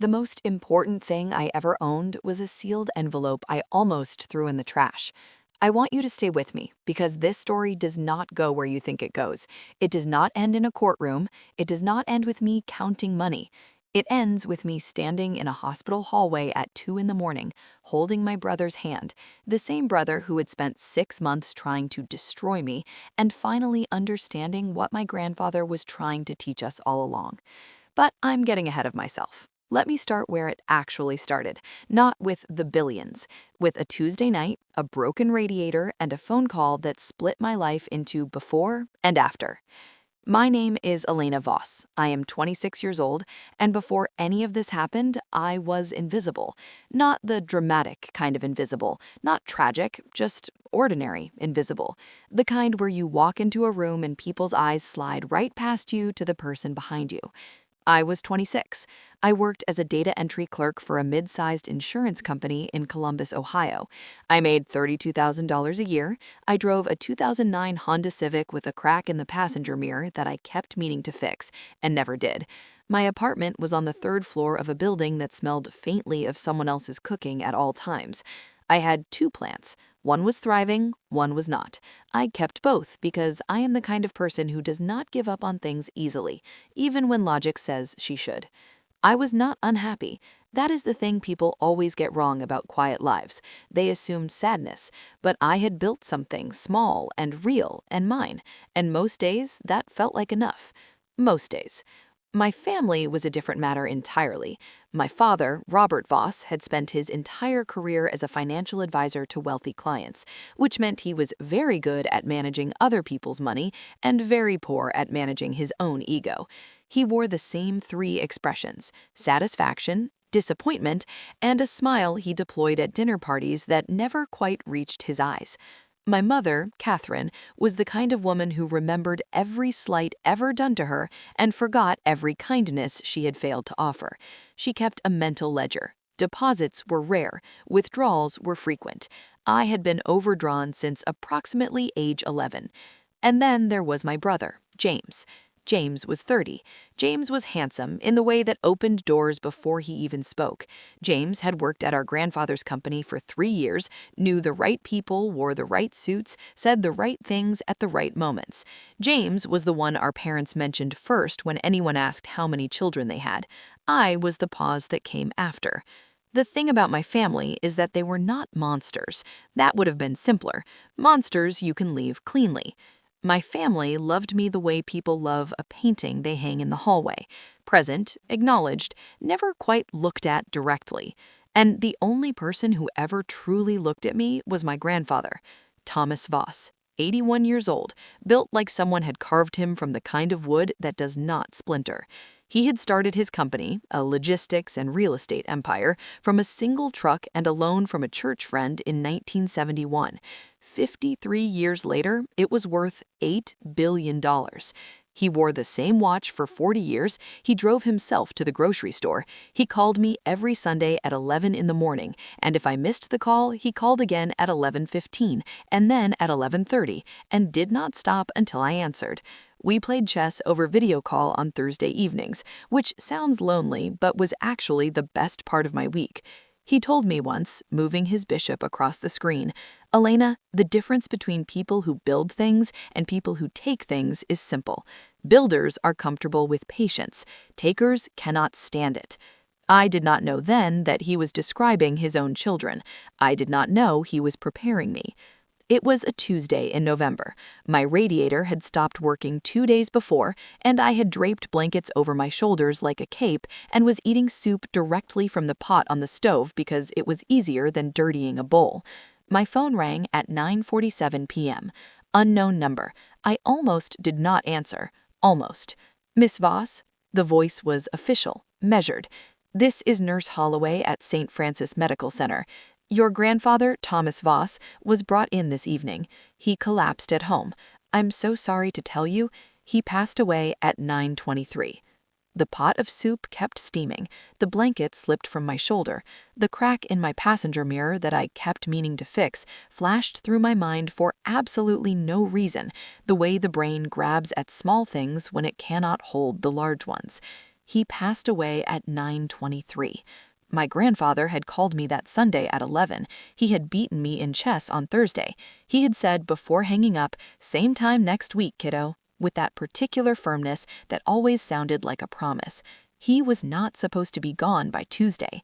The most important thing I ever owned was a sealed envelope I almost threw in the trash. I want you to stay with me because this story does not go where you think it goes. It does not end in a courtroom. It does not end with me counting money. It ends with me standing in a hospital hallway at 2 in the morning, holding my brother's hand, the same brother who had spent 6 months trying to destroy me, and finally understanding what my grandfather was trying to teach us all along. But I'm getting ahead of myself. Let me start where it actually started, not with the billions, with a Tuesday night, a broken radiator, and a phone call that split my life into before and after. My name is Elena Voss. I am 26 years old, and before any of this happened, I was invisible. Not the dramatic kind of invisible, not tragic, just ordinary invisible. The kind where you walk into a room and people's eyes slide right past you to the person behind you. I was 26. I worked as a data entry clerk for a mid-sized insurance company in Columbus, Ohio. I made $32,000 a year. I drove a 2009 Honda Civic with a crack in the passenger mirror that I kept meaning to fix and never did. My apartment was on the third floor of a building that smelled faintly of someone else's cooking at all times. I had two plants. One was thriving, one was not. I kept both because I am the kind of person who does not give up on things easily, even when logic says she should. I was not unhappy. That is the thing people always get wrong about quiet lives. They assumed sadness, but I had built something small and real and mine, and most days that felt like enough. Most days. My family was a different matter entirely. My father, Robert Voss, had spent his entire career as a financial advisor to wealthy clients, which meant he was very good at managing other people's money and very poor at managing his own ego. He wore the same three expressions: satisfaction, disappointment, and a smile he deployed at dinner parties that never quite reached his eyes. My mother, Catherine, was the kind of woman who remembered every slight ever done to her and forgot every kindness she had failed to offer. She kept a mental ledger. Deposits were rare, withdrawals were frequent. I had been overdrawn since approximately age 11. And then there was my brother, James. James was 30. James was handsome in the way that opened doors before he even spoke. James had worked at our grandfather's company for 3 years, knew the right people, wore the right suits, said the right things at the right moments. James was the one our parents mentioned first when anyone asked how many children they had. I was the pause that came after. The thing about my family is that they were not monsters. That would have been simpler. Monsters you can leave cleanly. My family loved me the way people love a painting they hang in the hallway. Present, acknowledged, never quite looked at directly. And the only person who ever truly looked at me was my grandfather, Thomas Voss, 81 years old, built like someone had carved him from the kind of wood that does not splinter. He had started his company, a logistics and real estate empire, from a single truck and a loan from a church friend in 1971. 53 years later, it was worth $8 billion. He wore the same watch for 40 years. He drove himself to the grocery store. He called me every Sunday at 11 in the morning, and if I missed the call, he called again at 11:15 and then at 11:30 and did not stop until I answered. We played chess over video call on Thursday evenings, which sounds lonely but was actually the best part of my week. He told me once, moving his bishop across the screen, "Elena, the difference between people who build things and people who take things is simple. Builders are comfortable with patience. Takers cannot stand it." I did not know then that he was describing his own children. I did not know he was preparing me. It was a Tuesday in November. My radiator had stopped working 2 days before, and I had draped blankets over my shoulders like a cape and was eating soup directly from the pot on the stove because it was easier than dirtying a bowl. My phone rang at 9:47 p.m. Unknown number. I almost did not answer. Almost. "Miss Voss?" The voice was official, measured. "This is Nurse Holloway at St. Francis Medical Center. Your grandfather, Thomas Voss, was brought in this evening. He collapsed at home. I'm so sorry to tell you, he passed away at 9:23. The pot of soup kept steaming. The blanket slipped from my shoulder. The crack in my passenger mirror that I kept meaning to fix flashed through my mind for absolutely no reason, the way the brain grabs at small things when it cannot hold the large ones. He passed away at 9:23. My grandfather had called me that Sunday at 11. He had beaten me in chess on Thursday. He had said before hanging up, "Same time next week, kiddo," with that particular firmness that always sounded like a promise. He was not supposed to be gone by Tuesday.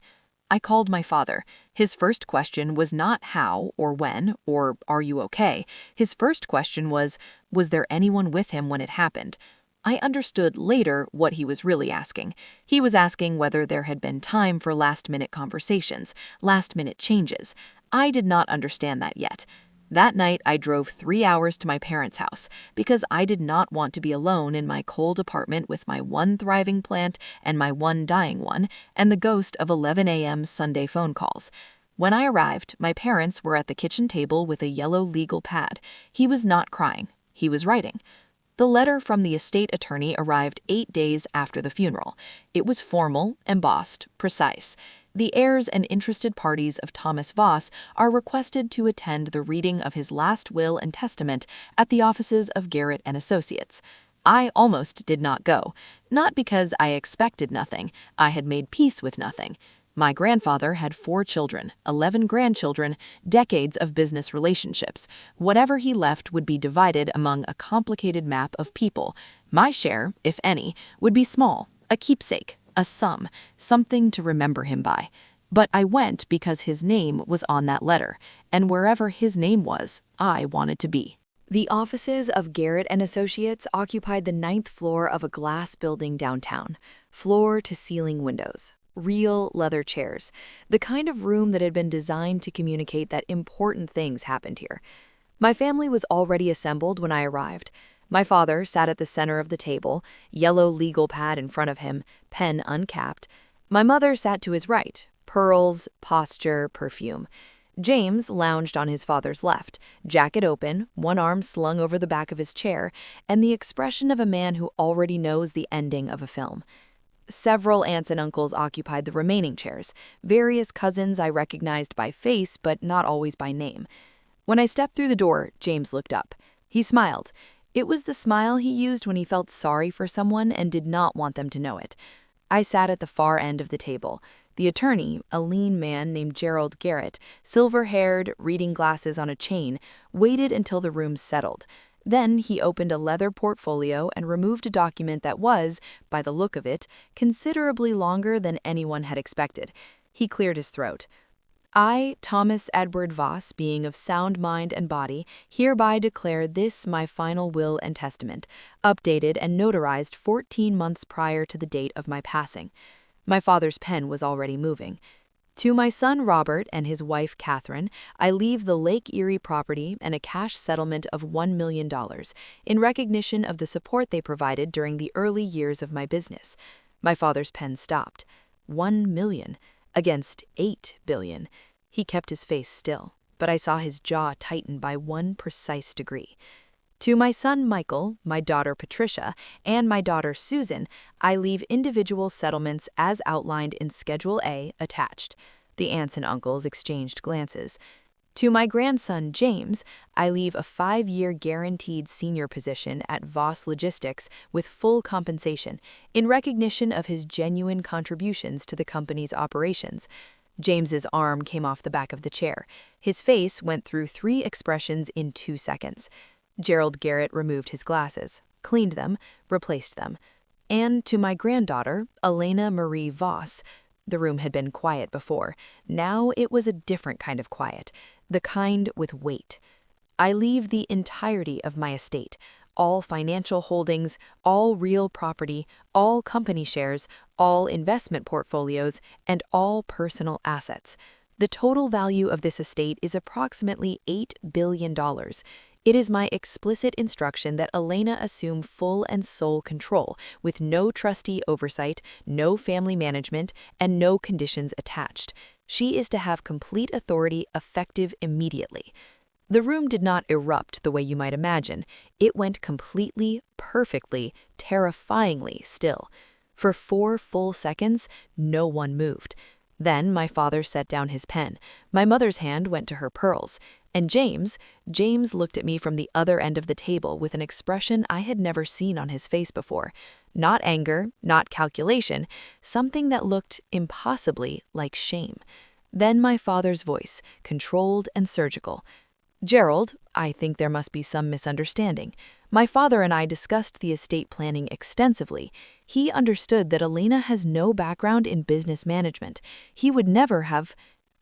I called my father. His first question was not how or when or are you okay? His first question was there anyone with him when it happened? I understood later what he was really asking. He was asking whether there had been time for last-minute conversations, last-minute changes. I did not understand that yet. That night, I drove 3 hours to my parents' house because I did not want to be alone in my cold apartment with my one thriving plant and my one dying one, and the ghost of 11 a.m. Sunday phone calls. When I arrived, my parents were at the kitchen table with a yellow legal pad. He was not crying. He was writing. The letter from the estate attorney arrived 8 days after the funeral. It was formal, embossed, precise. The heirs and interested parties of Thomas Voss are requested to attend the reading of his last will and testament at the offices of Garrett and Associates. I almost did not go, not because I expected nothing. I had made peace with nothing. My grandfather had 4 children, 11 grandchildren, decades of business relationships. Whatever he left would be divided among a complicated map of people. My share, if any, would be small, a keepsake, a sum, something to remember him by. But I went because his name was on that letter, and wherever his name was, I wanted to be. The offices of Garrett and Associates occupied the 9th floor of a glass building downtown, floor-to-ceiling windows. Real leather chairs, the kind of room that had been designed to communicate that important things happened here. My family was already assembled when I arrived. My father sat at the center of the table, yellow legal pad in front of him, pen uncapped. My mother sat to his right, pearls, posture, perfume. James lounged on his father's left, jacket open, one arm slung over the back of his chair, and the expression of a man who already knows the ending of a film. Several aunts and uncles occupied the remaining chairs, various cousins I recognized by face but not always by name. When I stepped through the door, James looked up. He smiled. It was the smile he used when he felt sorry for someone and did not want them to know it. I sat at the far end of the table. The attorney, a lean man named Gerald Garrett, silver-haired, reading glasses on a chain, waited until the room settled. Then he opened a leather portfolio and removed a document that was, by the look of it, considerably longer than anyone had expected. He cleared his throat. I, Thomas Edward Voss, being of sound mind and body, hereby declare this my final will and testament, updated and notarized 14 months prior to the date of my passing. My father's pen was already moving. To my son Robert and his wife Catherine, I leave the Lake Erie property and a cash settlement of $1 million in recognition of the support they provided during the early years of my business. My father's pen stopped. $1 million against $8 billion. He kept his face still, but I saw his jaw tighten by 1 precise degree. To my son Michael, my daughter Patricia, and my daughter Susan, I leave individual settlements as outlined in Schedule A attached. The aunts and uncles exchanged glances. To my grandson James, I leave a 5-year guaranteed senior position at Voss Logistics with full compensation in recognition of his genuine contributions to the company's operations. James's arm came off the back of the chair. His face went through 3 expressions in 2 seconds. Gerald Garrett removed his glasses, cleaned them, replaced them. And to my granddaughter, Elena Marie Voss, the room had been quiet before. Now it was a different kind of quiet, the kind with weight. I leave the entirety of my estate, all financial holdings, all real property, all company shares, all investment portfolios, and all personal assets. The total value of this estate is approximately $8 billion. It is my explicit instruction that Elena assume full and sole control, with no trustee oversight, no family management, and no conditions attached. She is to have complete authority effective immediately. The room did not erupt the way you might imagine. It went completely, perfectly, terrifyingly still. For 4 full seconds, no one moved. Then my father set down his pen. My mother's hand went to her pearls. And James looked at me from the other end of the table with an expression I had never seen on his face before. Not anger, not calculation, something that looked impossibly like shame. Then my father's voice, controlled and surgical. "Gerald, I think there must be some misunderstanding. My father and I discussed the estate planning extensively. He understood that Elena has no background in business management. He would never have—"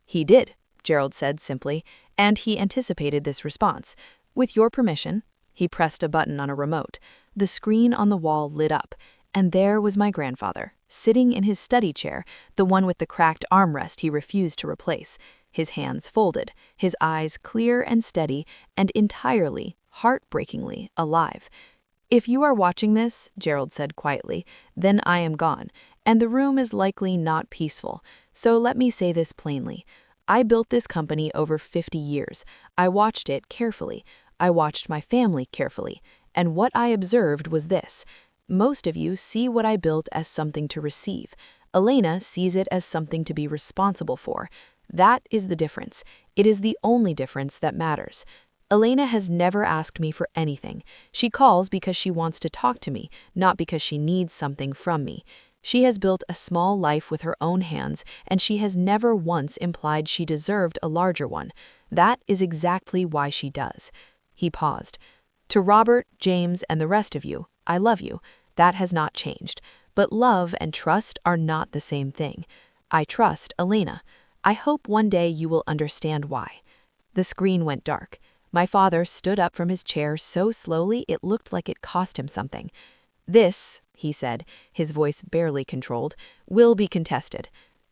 "He did," Gerald said simply, and he anticipated this response. "With your permission." He pressed a button on a remote. The screen on the wall lit up, and there was my grandfather, sitting in his study chair, the one with the cracked armrest he refused to replace, his hands folded, his eyes clear and steady, and entirely, heartbreakingly alive. "If you are watching this," Gerald said quietly, "then I am gone, and the room is likely not peaceful. So let me say this plainly. I built this company over 50 years. I watched it carefully. I watched my family carefully. And what I observed was this. Most of you see what I built as something to receive. Elena sees it as something to be responsible for. That is the difference. It is the only difference that matters. Elena has never asked me for anything. She calls because she wants to talk to me, not because she needs something from me. She has built a small life with her own hands, and she has never once implied she deserved a larger one. That is exactly why she does." He paused. "To Robert, James, and the rest of you, I love you. That has not changed. But love and trust are not the same thing. I trust Elena. I hope one day you will understand why." The screen went dark. My father stood up from his chair so slowly it looked like it cost him something. "This," he said, his voice barely controlled, "will be contested."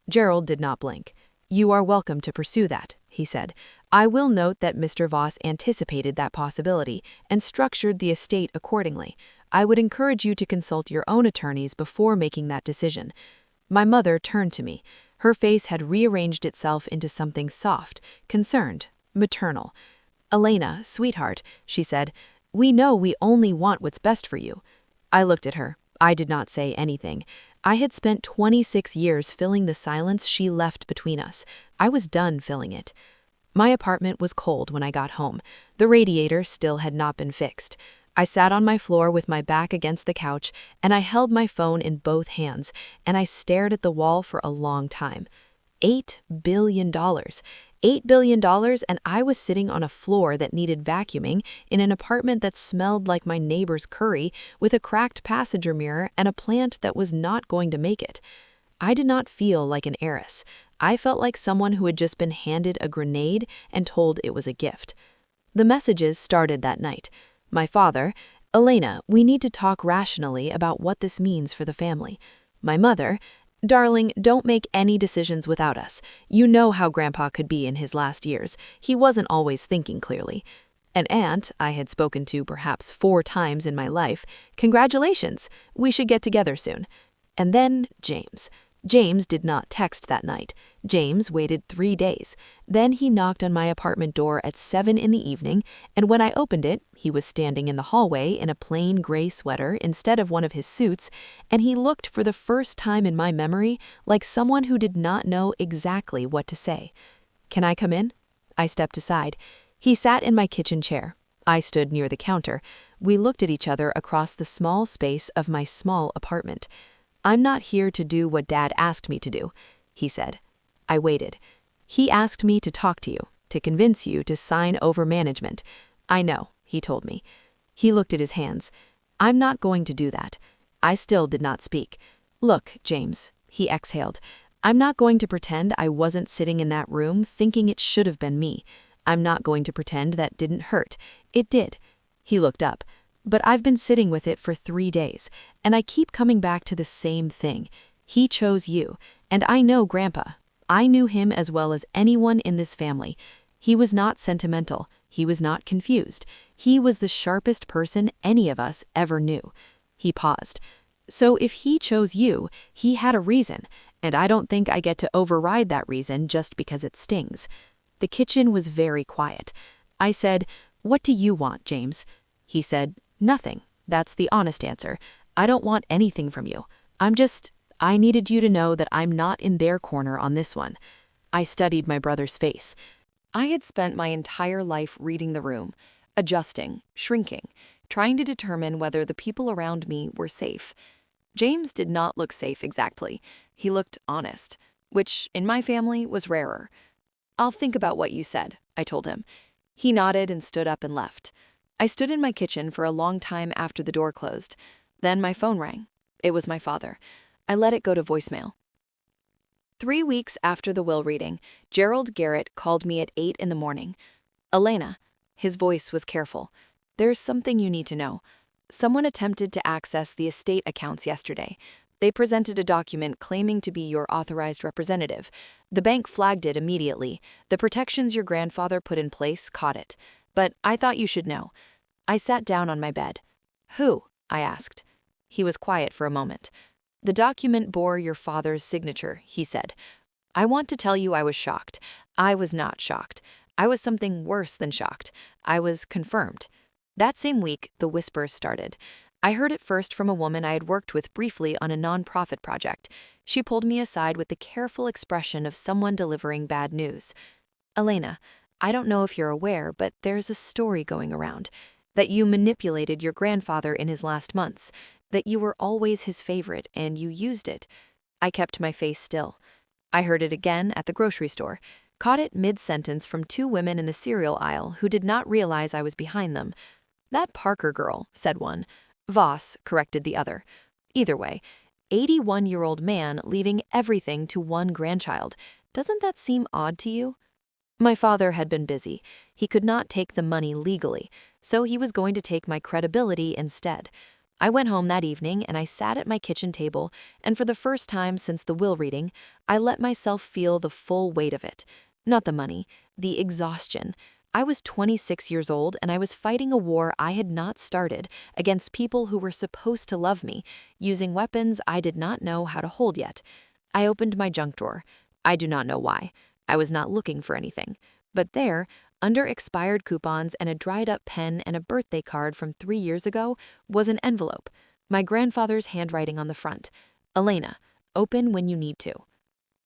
Gerald did not blink. "You are welcome to pursue that," he said. "I will note that Mr. Voss anticipated that possibility and structured the estate accordingly. I would encourage you to consult your own attorneys before making that decision." My mother turned to me. Her face had rearranged itself into something soft, concerned, maternal. "Elena, sweetheart," she said, "we know we only want what's best for you." I looked at her. I did not say anything. I had spent 26 years filling the silence she left between us. I was done filling it. My apartment was cold when I got home. The radiator still had not been fixed. I sat on my floor with my back against the couch, and I held my phone in both hands, and I stared at the wall for a long time. $8 billion. $8 billion, and I was sitting on a floor that needed vacuuming in an apartment that smelled like my neighbor's curry, with a cracked passenger mirror and a plant that was not going to make it. I did not feel like an heiress. I felt like someone who had just been handed a grenade and told it was a gift. The messages started that night. My father: "Elena, we need to talk rationally about what this means for the family." My mother: "Darling, don't make any decisions without us. You know how Grandpa could be in his last years. He wasn't always thinking clearly." An aunt I had spoken to perhaps 4 times in my life: "Congratulations, we should get together soon." And then James. James did not text that night. James waited 3 days. Then he knocked on my apartment door at 7 in the evening, and when I opened it, he was standing in the hallway in a plain gray sweater instead of one of his suits, and he looked for the first time in my memory like someone who did not know exactly what to say. "Can I come in?" I stepped aside. He sat in my kitchen chair. I stood near the counter. We looked at each other across the small space of my small apartment. "I'm not here to do what Dad asked me to do," he said. I waited. "He asked me to talk to you, to convince you to sign over management." "I know," he told me. He looked at his hands. "I'm not going to do that." I still did not speak. "Look, James," he exhaled, "I'm not going to pretend I wasn't sitting in that room thinking it should have been me. I'm not going to pretend that didn't hurt. It did." He looked up. "But I've been sitting with it for 3 days, and I keep coming back to the same thing. He chose you, and I know Grandpa. I knew him as well as anyone in this family. He was not sentimental. He was not confused. He was the sharpest person any of us ever knew." He paused. "So if he chose you, he had a reason, and I don't think I get to override that reason just because it stings." The kitchen was very quiet. I said, "What do you want, James?" He said, "Nothing. That's the honest answer. I don't want anything from you. I needed you to know that I'm not in their corner on this one." I studied my brother's face. I had spent my entire life reading the room, adjusting, shrinking, trying to determine whether the people around me were safe. James did not look safe exactly. He looked honest, which in my family was rarer. "I'll think about what you said," I told him. He nodded and stood up and left. I stood in my kitchen for a long time after the door closed. Then my phone rang. It was my father. I let it go to voicemail. 3 weeks after the will reading, Gerald Garrett called me at 8 in the morning. "Elena," his voice was careful, "there's something you need to know. Someone attempted to access the estate accounts yesterday. They presented a document claiming to be your authorized representative. The bank flagged it immediately. The protections your grandfather put in place caught it. But I thought you should know." I sat down on my bed. "Who?" I asked. He was quiet for a moment. "The document bore your father's signature," he said. I want to tell you I was shocked. I was not shocked. I was something worse than shocked. I was confirmed. That same week, the whispers started. I heard it first from a woman I had worked with briefly on a nonprofit project. She pulled me aside with the careful expression of someone delivering bad news. "Elena, I don't know if you're aware, but there's a story going around. That you manipulated your grandfather in his last months. That you were always his favorite and you used it." I kept my face still. I heard it again at the grocery store. Caught it mid-sentence from two women in the cereal aisle who did not realize I was behind them. "That Parker girl," said one. "Voss," corrected the other. Either way, 81-year-old man leaving everything to one grandchild. Doesn't that seem odd to you? My father had been busy. He could not take the money legally, so he was going to take my credibility instead. I went home that evening and I sat at my kitchen table, and for the first time since the will reading, I let myself feel the full weight of it. Not the money, the exhaustion. I was 26 years old and I was fighting a war I had not started against people who were supposed to love me, using weapons I did not know how to hold yet. I opened my junk drawer. I do not know why. I was not looking for anything. But there, under expired coupons and a dried-up pen and a birthday card from 3 years ago, was an envelope. My grandfather's handwriting on the front. "Elena, open when you need to."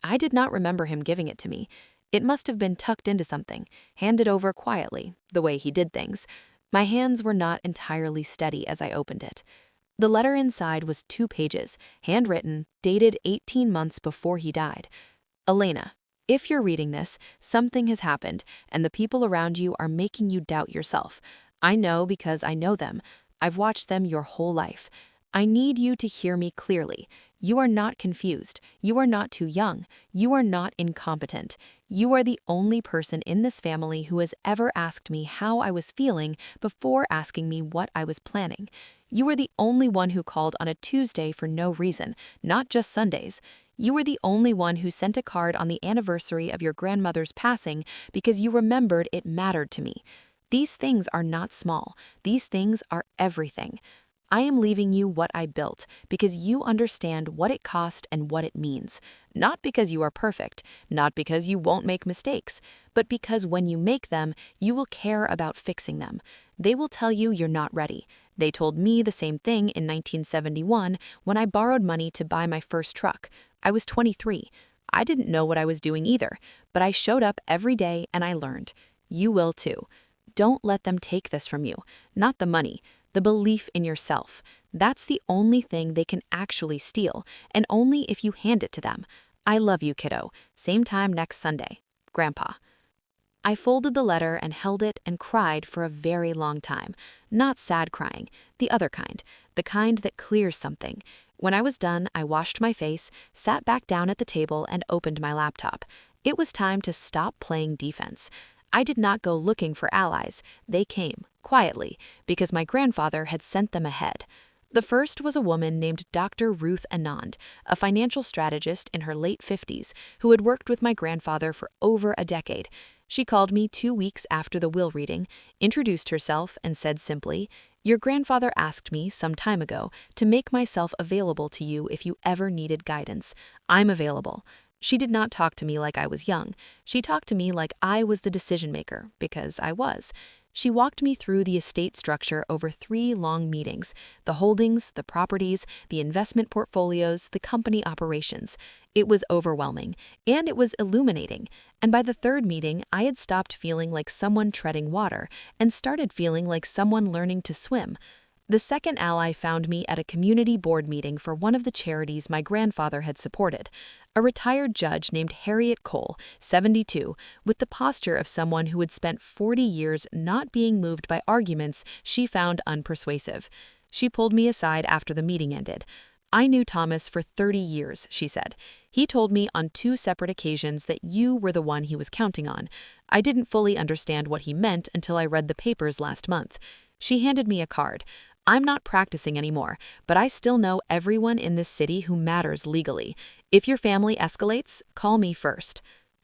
I did not remember him giving it to me. It must have been tucked into something, handed over quietly, the way he did things. My hands were not entirely steady as I opened it. The letter inside was 2 pages, handwritten, dated 18 months before he died. "Elena, if you're reading this, something has happened, and the people around you are making you doubt yourself. I know because I know them. I've watched them your whole life. I need you to hear me clearly. You are not confused. You are not too young. You are not incompetent. You are the only person in this family who has ever asked me how I was feeling before asking me what I was planning. You are the only one who called on a Tuesday for no reason, not just Sundays. You were the only one who sent a card on the anniversary of your grandmother's passing because you remembered it mattered to me. These things are not small. These things are everything. I am leaving you what I built because you understand what it cost and what it means. Not because you are perfect, not because you won't make mistakes, but because when you make them, you will care about fixing them. They will tell you you're not ready. They told me the same thing in 1971 when I borrowed money to buy my first truck. I was 23. I didn't know what I was doing either, but I showed up every day and I learned. You will too. Don't let them take this from you. Not the money, the belief in yourself. That's the only thing they can actually steal, and only if you hand it to them. I love you, kiddo. Same time next Sunday. Grandpa. I folded the letter and held it and cried for a very long time. Not sad crying, the other kind, the kind that clears something. When I was done, I washed my face, sat back down at the table, and opened my laptop. It was time to stop playing defense. I did not go looking for allies. They came, quietly, because my grandfather had sent them ahead. The first was a woman named Dr. Ruth Anand, a financial strategist in her late 50s who had worked with my grandfather for over a decade. She called me 2 weeks after the will reading, introduced herself, and said simply, "Your grandfather asked me some time ago to make myself available to you if you ever needed guidance. I'm available." She did not talk to me like I was young. She talked to me like I was the decision maker, because I was. She walked me through the estate structure over 3 long meetings: the holdings, the properties, the investment portfolios, the company operations. It was overwhelming, and it was illuminating. And by the 3rd meeting, I had stopped feeling like someone treading water and started feeling like someone learning to swim. The second ally found me at a community board meeting for one of the charities my grandfather had supported. A retired judge named Harriet Cole, 72, with the posture of someone who had spent 40 years not being moved by arguments she found unpersuasive. She pulled me aside after the meeting ended. "I knew Thomas for 30 years," she said. "He told me on 2 separate occasions that you were the one he was counting on. I didn't fully understand what he meant until I read the papers last month." She handed me a card. "I'm not practicing anymore, but I still know everyone in this city who matters legally. If your family escalates, call me first."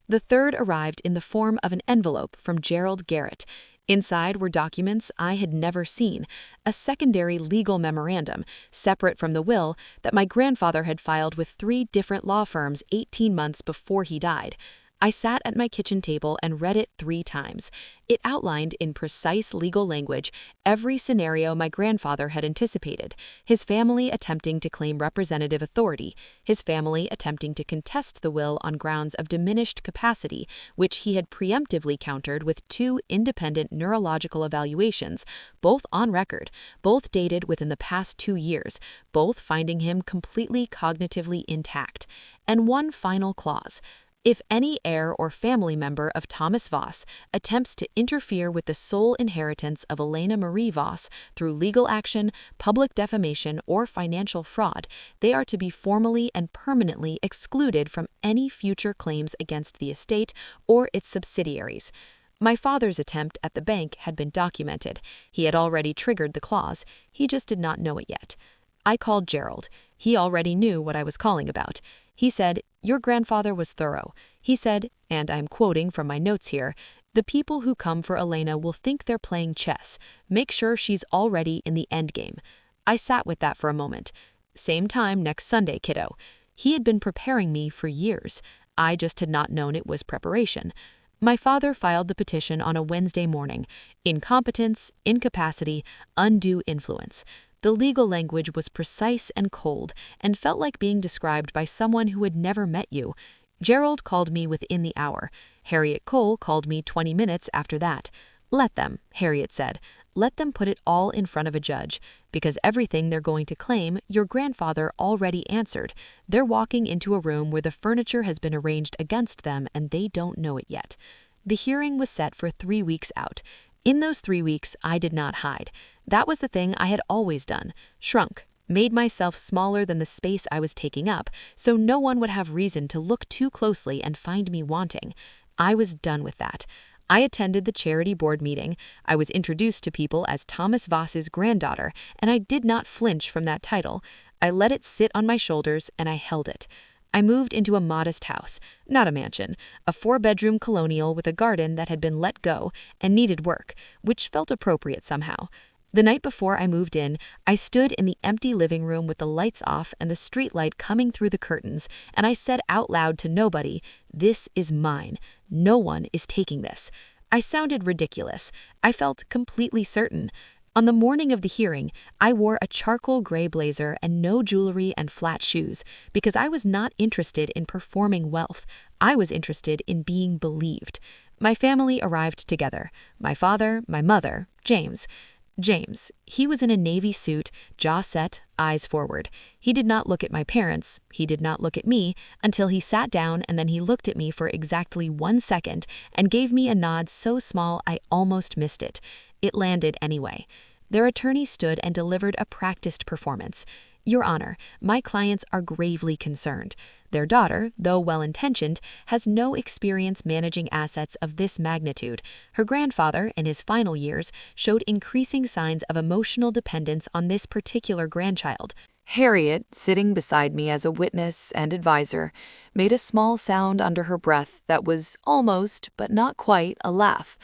The 3rd arrived in the form of an envelope from Gerald Garrett. Inside were documents I had never seen: a secondary legal memorandum, separate from the will, that my grandfather had filed with 3 different law firms 18 months before he died. I sat at my kitchen table and read it 3 times. It outlined in precise legal language every scenario my grandfather had anticipated: his family attempting to claim representative authority, his family attempting to contest the will on grounds of diminished capacity, which he had preemptively countered with 2 independent neurological evaluations, both on record, both dated within the past 2 years, both finding him completely cognitively intact, and one final clause: if any heir or family member of Thomas Voss attempts to interfere with the sole inheritance of Elena Marie Voss through legal action, public defamation, or financial fraud, they are to be formally and permanently excluded from any future claims against the estate or its subsidiaries. My father's attempt at the bank had been documented. He had already triggered the clause. He just did not know it yet. I called Gerald. He already knew what I was calling about. He said, "Your grandfather was thorough." He said, and I'm quoting from my notes here, "The people who come for Elena will think they're playing chess. Make sure she's already in the endgame." I sat with that for a moment. "Same time next Sunday, kiddo." He had been preparing me for years. I just had not known it was preparation. My father filed the petition on a Wednesday morning. Incompetence, incapacity, undue influence. The legal language was precise and cold, and felt like being described by someone who had never met you. Gerald called me within the hour. Harriet Cole called me 20 minutes after that. "Let them," Harriet said. "Let them put it all in front of a judge, because everything they're going to claim, your grandfather already answered. They're walking into a room where the furniture has been arranged against them and they don't know it yet." The hearing was set for 3 weeks out. In those 3 weeks, I did not hide. That was the thing I had always done: shrunk, made myself smaller than the space I was taking up, so no one would have reason to look too closely and find me wanting. I was done with that. I attended the charity board meeting. I was introduced to people as Thomas Voss's granddaughter, and I did not flinch from that title. I let it sit on my shoulders, and I held it. I moved into a modest house, not a mansion, a 4-bedroom colonial with a garden that had been let go and needed work, which felt appropriate somehow. The night before I moved in, I stood in the empty living room with the lights off and the street light coming through the curtains, and I said out loud to nobody, "This is mine. No one is taking this." I sounded ridiculous. I felt completely certain. On the morning of the hearing, I wore a charcoal gray blazer and no jewelry and flat shoes, because I was not interested in performing wealth. I was interested in being believed. My family arrived together: my father, my mother, James. He was in a navy suit, jaw set, eyes forward. He did not look at my parents, he did not look at me, until he sat down, and then he looked at me for exactly 1 second and gave me a nod so small I almost missed it. It landed anyway. Their attorney stood and delivered a practiced performance. "Your Honor, my clients are gravely concerned. Their daughter, though well-intentioned, has no experience managing assets of this magnitude. Her grandfather, in his final years, showed increasing signs of emotional dependence on this particular grandchild." Harriet, sitting beside me as a witness and advisor, made a small sound under her breath that was almost, but not quite, a laugh.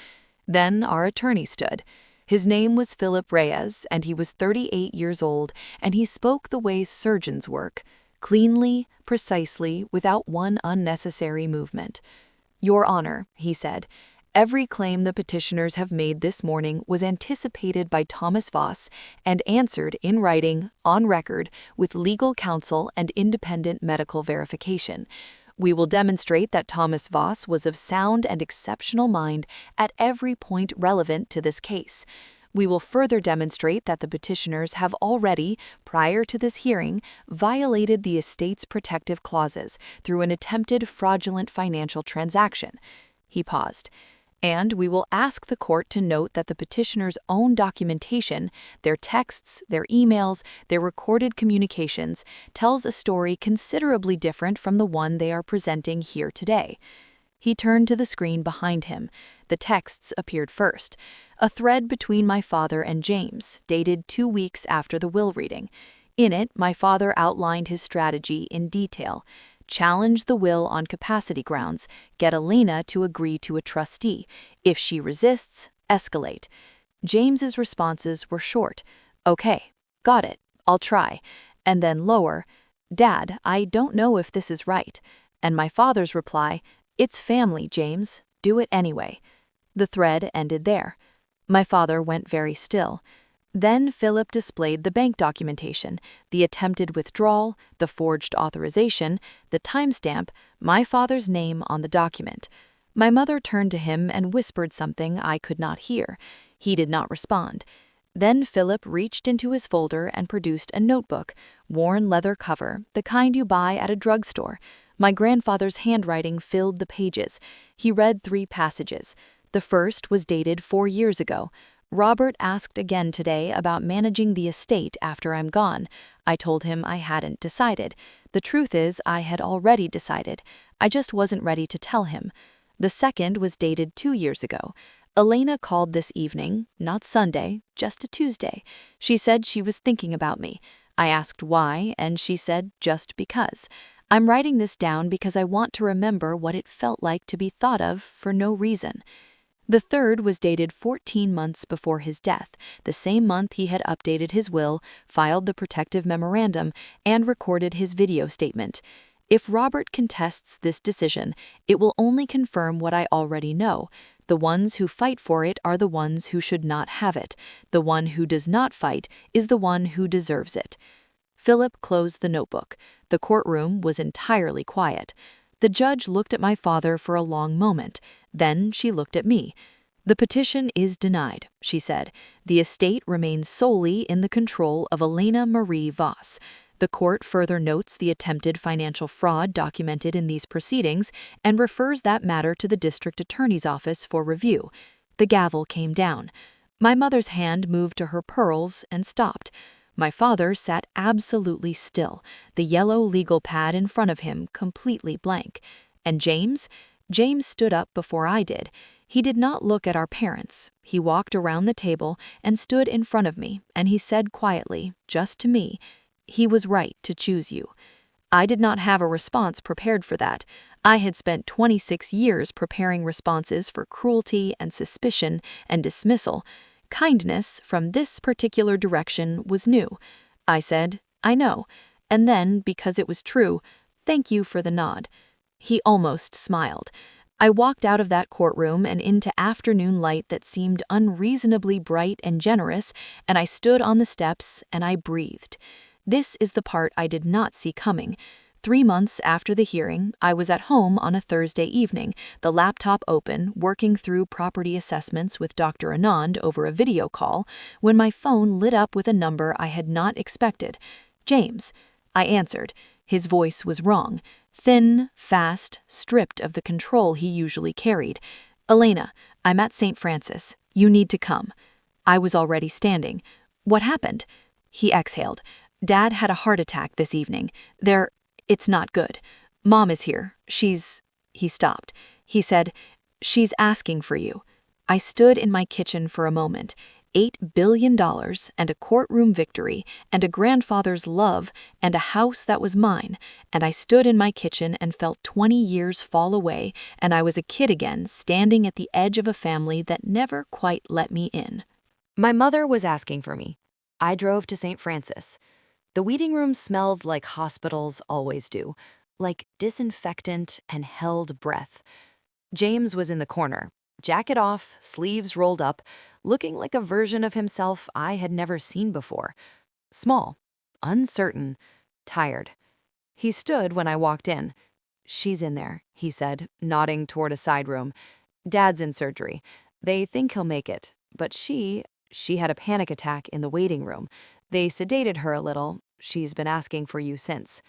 Then our attorney stood. His name was Philip Reyes, and he was 38 years old, and he spoke the way surgeons work: cleanly, precisely, without one unnecessary movement. "Your Honor," he said, Every claim the petitioners have made this morning was anticipated by Thomas Voss and answered in writing, on record, with legal counsel and independent medical verification. We will demonstrate that Thomas Voss was of sound and exceptional mind at every point relevant to this case. We will further demonstrate that the petitioners have already, prior to this hearing, violated the estate's protective clauses through an attempted fraudulent financial transaction. He paused. And we will ask the court to note that the petitioner's own documentation, their texts, their emails, their recorded communications, tells a story considerably different from the one they are presenting here today. He turned to the screen behind him. The texts appeared first. A thread between my father and James, dated 2 weeks after the will reading. In it, my father outlined his strategy in detail. Challenge the will on capacity grounds, get Elena to agree to a trustee. If she resists, escalate. James's responses were short. Okay, got it, I'll try. And then lower, Dad, I don't know if this is right. And my father's reply, it's family, James, do it anyway. The thread ended there. My father went very still. Then Philip displayed the bank documentation, the attempted withdrawal, the forged authorization, the timestamp, my father's name on the document. My mother turned to him and whispered something I could not hear. He did not respond. Then Philip reached into his folder and produced a notebook, worn leather cover, the kind you buy at a drugstore. My grandfather's handwriting filled the pages. He read 3 passages. The first was dated 4 years ago. Robert asked again today about managing the estate after I'm gone. I told him I hadn't decided. The truth is, I had already decided. I just wasn't ready to tell him. The second was dated 2 years ago. Elena called this evening, not Sunday, just a Tuesday. She said she was thinking about me. I asked why, and she said just because. I'm writing this down because I want to remember what it felt like to be thought of for no reason. The third was dated 14 months before his death, the same month he had updated his will, filed the protective memorandum, and recorded his video statement. If Robert contests this decision, it will only confirm what I already know. The ones who fight for it are the ones who should not have it. The one who does not fight is the one who deserves it. Philip closed the notebook. The courtroom was entirely quiet. The judge looked at my father for a long moment. Then she looked at me. The petition is denied, she said. The estate remains solely in the control of Elena Marie Voss. The court further notes the attempted financial fraud documented in these proceedings and refers that matter to the district attorney's office for review. The gavel came down. My mother's hand moved to her pearls and stopped. My father sat absolutely still, the yellow legal pad in front of him completely blank. And James? James stood up before I did. He did not look at our parents. He walked around the table and stood in front of me, and he said quietly, just to me, he was right to choose you. I did not have a response prepared for that. I had spent 26 years preparing responses for cruelty and suspicion and dismissal. Kindness from this particular direction was new. I said, I know, and then, because it was true, thank you for the nod. He almost smiled. I walked out of that courtroom and into afternoon light that seemed unreasonably bright and generous, and I stood on the steps and I breathed. This is the part I did not see coming. 3 months after the hearing, I was at home on a Thursday evening, the laptop open, working through property assessments with Dr. Anand over a video call, when my phone lit up with a number I had not expected. James. I answered. His voice was wrong. Thin, fast, stripped of the control he usually carried. Elena, I'm at St. Francis. You need to come. I was already standing. What happened? He exhaled. Dad had a heart attack this evening. It's not good. Mom is here. He stopped. He said, she's asking for you. I stood in my kitchen for a moment. $8 billion and a courtroom victory and a grandfather's love and a house that was mine, and I stood in my kitchen and felt 20 years fall away, and I was a kid again, standing at the edge of a family that never quite let me in. My mother was asking for me. I drove to St. Francis. The waiting room smelled like hospitals always do, like disinfectant and held breath. James was in the corner, Jacket off, sleeves rolled up, looking like a version of himself I had never seen before. Small, uncertain, tired. He stood when I walked in. "She's in there," he said, nodding toward a side room. "Dad's in surgery. They think he'll make it. But she had a panic attack in the waiting room. They sedated her a little. She's been asking for you since."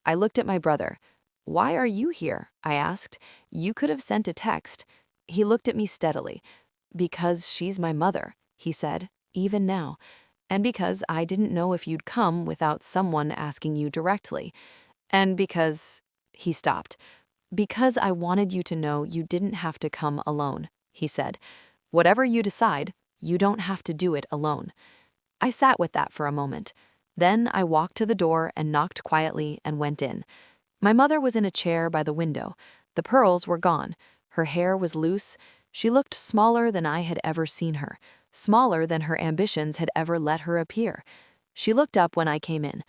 I looked at my brother. "Why are you here?" I asked. "You could have sent a text." He looked at me steadily. "Because she's my mother," he said, "even now. And because I didn't know if you'd come without someone asking you directly. And because—" He stopped. "Because I wanted you to know you didn't have to come alone," he said. "Whatever you decide, you don't have to do it alone." I sat with that for a moment. Then I walked to the door and knocked quietly and went in. My mother was in a chair by the window. The pearls were gone. Her hair was loose. She looked smaller than I had ever seen her, smaller than her ambitions had ever let her appear. She looked up when I came in.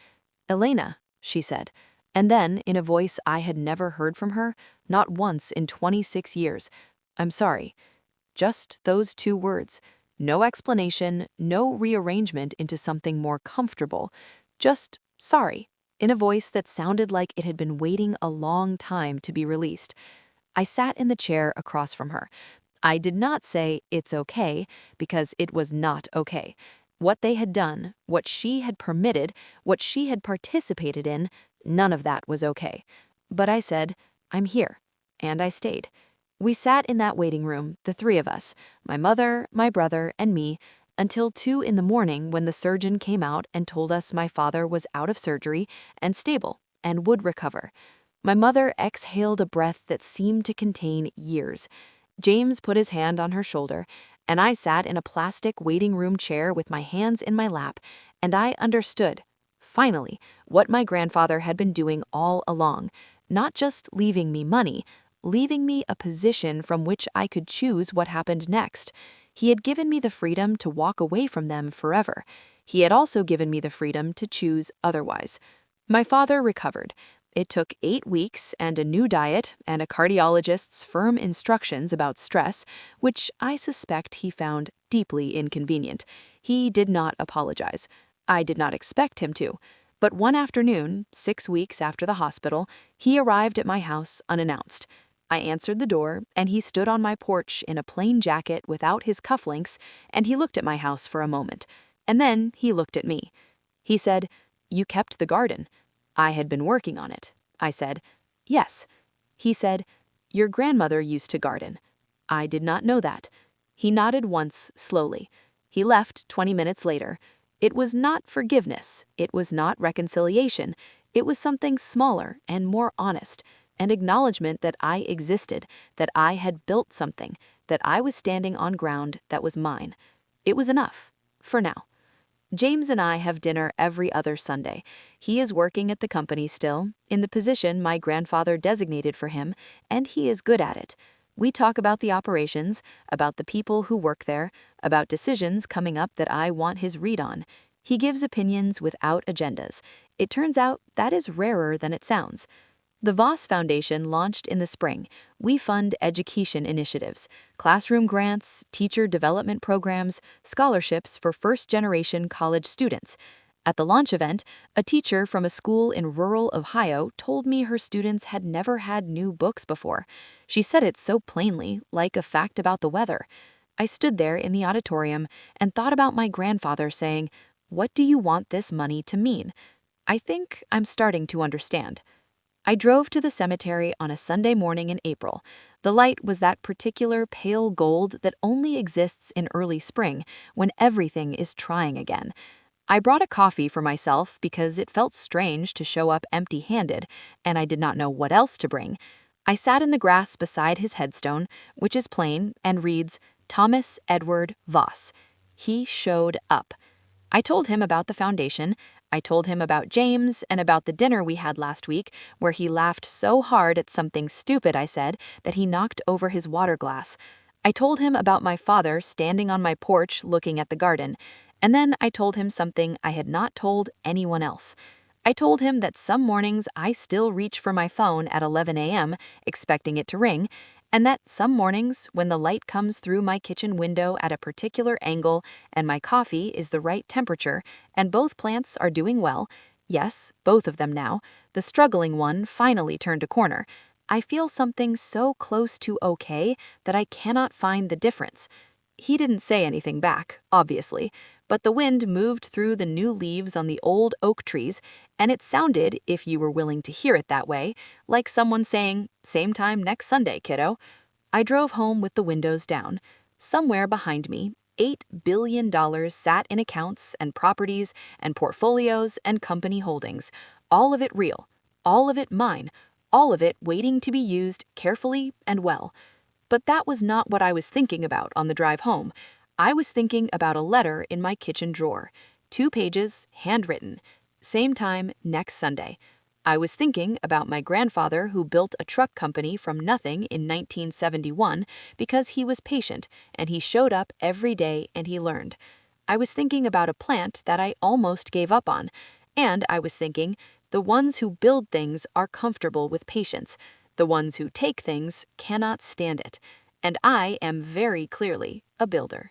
"Elena," she said. And then, in a voice I had never heard from her, not once in 26 years, "I'm sorry." Just those 2 words. No explanation, no rearrangement into something more comfortable. Just sorry, in a voice that sounded like it had been waiting a long time to be released. I sat in the chair across from her. I did not say, "It's okay," because it was not okay. What they had done, what she had permitted, what she had participated in, none of that was okay. But I said, "I'm here." And I stayed. We sat in that waiting room, the 3 of us, my mother, my brother, and me, until 2 in the morning when the surgeon came out and told us my father was out of surgery and stable and would recover. My mother exhaled a breath that seemed to contain years. James put his hand on her shoulder, and I sat in a plastic waiting room chair with my hands in my lap, and I understood, finally, what my grandfather had been doing all along, not just leaving me money, leaving me a position from which I could choose what happened next. He had given me the freedom to walk away from them forever. He had also given me the freedom to choose otherwise. My father recovered. It took 8 weeks and a new diet and a cardiologist's firm instructions about stress, which I suspect he found deeply inconvenient. He did not apologize. I did not expect him to. But one afternoon, 6 weeks after the hospital, he arrived at my house unannounced. I answered the door, and he stood on my porch in a plain jacket without his cufflinks, and he looked at my house for a moment. And then he looked at me. He said, "You kept the garden." I had been working on it. I said, "Yes." He said, "Your grandmother used to garden." I did not know that. He nodded once, slowly. He left 20 minutes later. It was not forgiveness. It was not reconciliation. It was something smaller and more honest, an acknowledgement that I existed, that I had built something, that I was standing on ground that was mine. It was enough, for now. James and I have dinner every other Sunday. He is working at the company still, in the position my grandfather designated for him, and he is good at it. We talk about the operations, about the people who work there, about decisions coming up that I want his read on. He gives opinions without agendas. It turns out that is rarer than it sounds. The Voss Foundation launched in the spring. We fund education initiatives, classroom grants, teacher development programs, scholarships for first-generation college students. At the launch event, a teacher from a school in rural Ohio told me her students had never had new books before. She said it so plainly, like a fact about the weather. I stood there in the auditorium and thought about my grandfather saying, "What do you want this money to mean?" I think I'm starting to understand. I drove to the cemetery on a Sunday morning in April. The light was that particular pale gold that only exists in early spring, when everything is trying again. I brought a coffee for myself because it felt strange to show up empty-handed, and I did not know what else to bring. I sat in the grass beside his headstone, which is plain and reads, Thomas Edward Voss. He showed up. I told him about the foundation. I told him about James and about the dinner we had last week, where he laughed so hard at something stupid I said that he knocked over his water glass. I told him about my father standing on my porch looking at the garden. And then I told him something I had not told anyone else. I told him that some mornings I still reach for my phone at 11 a.m., expecting it to ring, And that some mornings, when the light comes through my kitchen window at a particular angle and my coffee is the right temperature and both plants are doing well, yes, both of them now, the struggling one finally turned a corner, I feel something so close to okay that I cannot find the difference. He didn't say anything back, obviously, but the wind moved through the new leaves on the old oak trees, and it sounded, if you were willing to hear it that way, like someone saying, "Same time next Sunday, kiddo." I drove home with the windows down. Somewhere behind me, $8 billion sat in accounts and properties and portfolios and company holdings, all of it real, all of it mine, all of it waiting to be used carefully and well. But that was not what I was thinking about on the drive home. I was thinking about a letter in my kitchen drawer. 2 pages, handwritten. Same time next Sunday. I was thinking about my grandfather who built a truck company from nothing in 1971 because he was patient and he showed up every day and he learned. I was thinking about a plant that I almost gave up on. And I was thinking, the ones who build things are comfortable with patience. The ones who take things cannot stand it. And I am very clearly a builder.